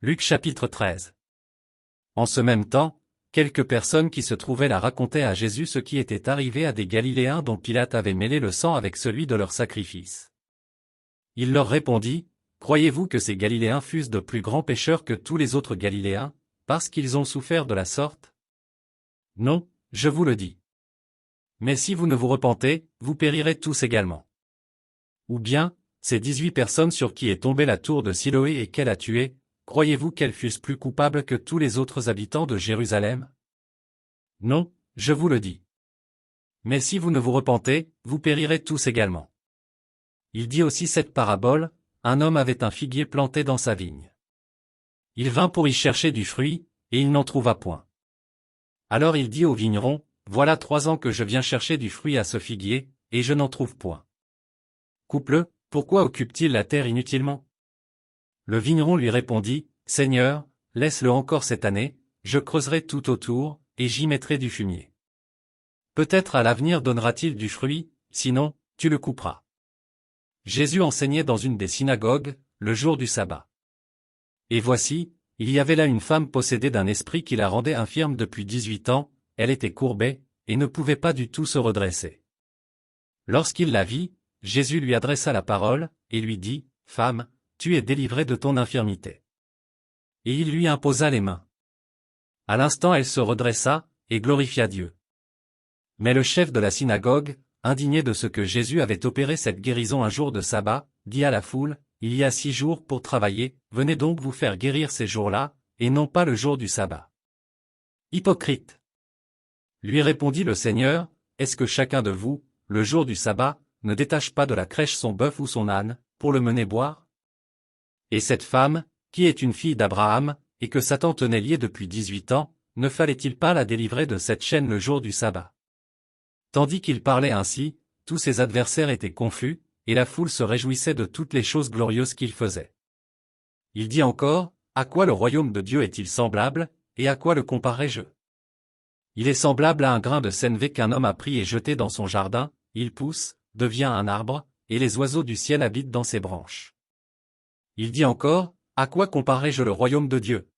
Luc chapitre 13. En ce même temps, quelques personnes qui se trouvaient là racontaient à Jésus ce qui était arrivé à des Galiléens dont Pilate avait mêlé le sang avec celui de leur sacrifice. Il leur répondit, « Croyez-vous que ces Galiléens fussent de plus grands pécheurs que tous les autres Galiléens, parce qu'ils ont souffert de la sorte? Non, je vous le dis. Mais si vous ne vous repentez, vous périrez tous également. Ou bien, ces 18 personnes sur qui est tombée la tour de Siloé et qu'elle a tué, croyez-vous qu'elles fussent plus coupables que tous les autres habitants de Jérusalem? Non, je vous le dis. Mais si vous ne vous repentez, vous périrez tous également. Il dit aussi cette parabole, un homme avait un figuier planté dans sa vigne. Il vint pour y chercher du fruit, et il n'en trouva point. Alors il dit au vigneron, voilà 3 ans que je viens chercher du fruit à ce figuier, et je n'en trouve point. Coupe-le, pourquoi occupe-t-il la terre inutilement? Le vigneron lui répondit, Seigneur, laisse-le encore cette année, je creuserai tout autour, et j'y mettrai du fumier. Peut-être à l'avenir donnera-t-il du fruit, sinon, tu le couperas. Jésus enseignait dans une des synagogues, le jour du sabbat. Et voici, il y avait là une femme possédée d'un esprit qui la rendait infirme depuis 18 ans, elle était courbée, et ne pouvait pas du tout se redresser. Lorsqu'il la vit, Jésus lui adressa la parole, et lui dit, Femme, tu es délivrée de ton infirmité. Et il lui imposa les mains. À l'instant elle se redressa, et glorifia Dieu. Mais le chef de la synagogue, indigné de ce que Jésus avait opéré cette guérison un jour de sabbat, dit à la foule, il y a 6 jours pour travailler, venez donc vous faire guérir ces jours-là, et non pas le jour du sabbat. Hypocrite! Lui répondit le Seigneur, est-ce que chacun de vous, le jour du sabbat, ne détache pas de la crèche son bœuf ou son âne, pour le mener boire? Et cette femme, qui est une fille d'Abraham, et que Satan tenait liée depuis 18 ans, ne fallait-il pas la délivrer de cette chaîne le jour du sabbat? Tandis qu'il parlait ainsi, tous ses adversaires étaient confus, et la foule se réjouissait de toutes les choses glorieuses qu'il faisait. Il dit encore, à quoi le royaume de Dieu est-il semblable, et à quoi le comparerai-je? Il est semblable à un grain de sénévé qu'un homme a pris et jeté dans son jardin, il pousse, devient un arbre, et les oiseaux du ciel habitent dans ses branches. Il dit encore, à quoi comparerai-je le royaume de Dieu?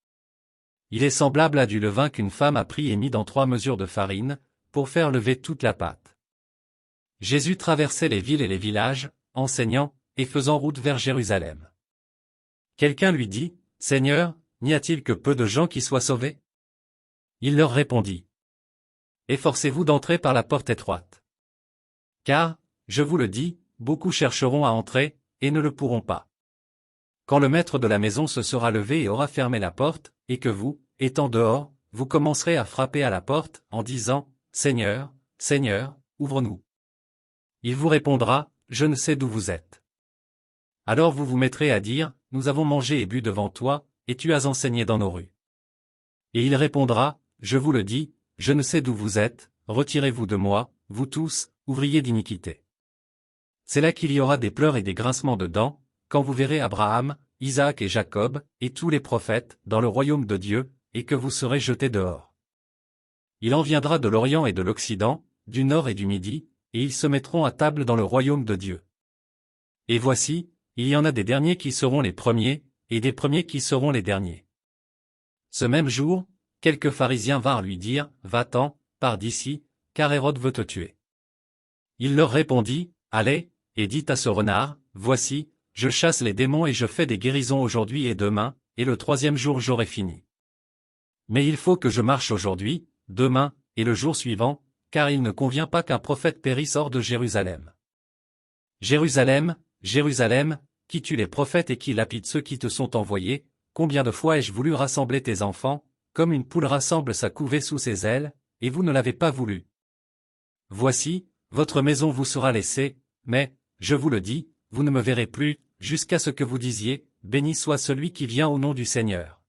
Il est semblable à du levain qu'une femme a pris et mis dans 3 mesures de farine, pour faire lever toute la pâte. Jésus traversait les villes et les villages, enseignant, et faisant route vers Jérusalem. Quelqu'un lui dit, Seigneur, n'y a-t-il que peu de gens qui soient sauvés? Il leur répondit. Efforcez-vous d'entrer par la porte étroite. Car, je vous le dis, beaucoup chercheront à entrer, et ne le pourront pas. Quand le maître de la maison se sera levé et aura fermé la porte, et que vous, étant dehors, vous commencerez à frapper à la porte, en disant, Seigneur, Seigneur, ouvre-nous. Il vous répondra, je ne sais d'où vous êtes. Alors vous vous mettrez à dire, nous avons mangé et bu devant toi, et tu as enseigné dans nos rues. Et il répondra, je vous le dis, je ne sais d'où vous êtes, retirez-vous de moi, vous tous, ouvriers d'iniquité. C'est là qu'il y aura des pleurs et des grincements de dents, quand vous verrez Abraham, Isaac et Jacob, et tous les prophètes, dans le royaume de Dieu, et que vous serez jetés dehors. Il en viendra de l'Orient et de l'Occident, du Nord et du Midi, et ils se mettront à table dans le royaume de Dieu. Et voici, il y en a des derniers qui seront les premiers, et des premiers qui seront les derniers. Ce même jour, quelques pharisiens vinrent lui dire, va-t'en, pars d'ici, car Hérode veut te tuer. Il leur répondit, allez, et dites à ce renard, voici, je chasse les démons et je fais des guérisons aujourd'hui et demain, et le 3e jour j'aurai fini. Mais il faut que je marche aujourd'hui, demain, et le jour suivant, car il ne convient pas qu'un prophète périsse hors de Jérusalem. Jérusalem, Jérusalem, qui tue les prophètes et qui lapide ceux qui te sont envoyés, combien de fois ai-je voulu rassembler tes enfants, comme une poule rassemble sa couvée sous ses ailes, et vous ne l'avez pas voulu. Voici, votre maison vous sera laissée, mais, je vous le dis, vous ne me verrez plus, jusqu'à ce que vous disiez, béni soit celui qui vient au nom du Seigneur.